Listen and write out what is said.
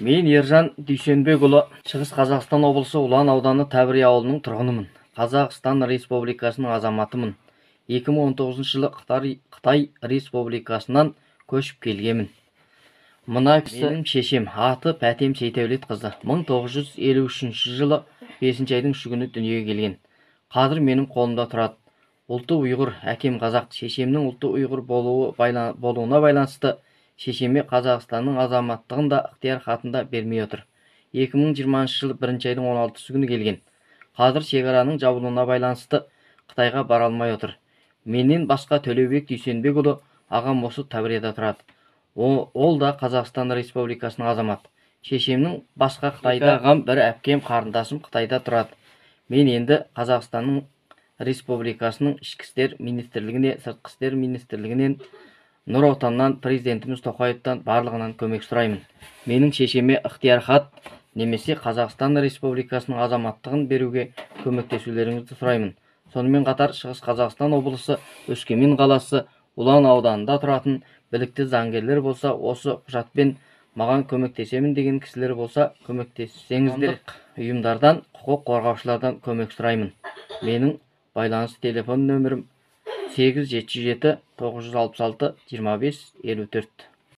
Мен Ержан Дүйсенбекұлы, Шығыс Қазақстан облысы Ұлан ауданы Тәбірия ауылының тұрғынымын. Қазақстан Республикасының азаматымын. 2019 жылы Қытай Республикасынан көшіп келгемін. Мына кісі менің шешем, аты Пәтем Сейтәулет қызы. 1953 жылы 5 айдың 3 күні дүниеге келген. Қазір менің қолымда тұрады. Ұлты ұйғыр, әкем қазақ. Шешемнің ұлты ұйғыр болуына байланысты шешеме Қазақстанның азаматтығын да ықтияр хатында бермей отыр. 2020 жылы 1 айдың 16 күні келген. Қазір шекараның жабылуына байланысты Қытайға бара алмай отыр. Менен басқа Төлеубек Дүйсенбекұлы ағам осы Тәбірияда тұрады. Ол да Қазақстан Республикасының азамат. Шешемнің басқа Қытайда, ағам бір әпкем қарындасым Қытайда тұрады. Мен енді Қазақстанның Республикасының ішкі істер министрлігіне, сыртқы істер министрлігінен, Нұр Отаннан, президентіміз Тоқаевтан барлығынан көмек сұраймын. Менің шешеме ықтияр хат немесе Қазақстан Республикасының азаматтығын беруге көмектесулеріңізді сұраймын. Сонымен қатар Шығыс Қазақстан облысы, Өскемен қаласы, Ұлан ауданында тұратын білікті заңгерлер болса, осы құжатпен маған көмектесемін деген кісілер болса, көмектессеңіздер. Ұйымдардан, құқық қорғаушылардан көмек сұраймын. Менің байланыс телефон нөмірім 877 966 25 54.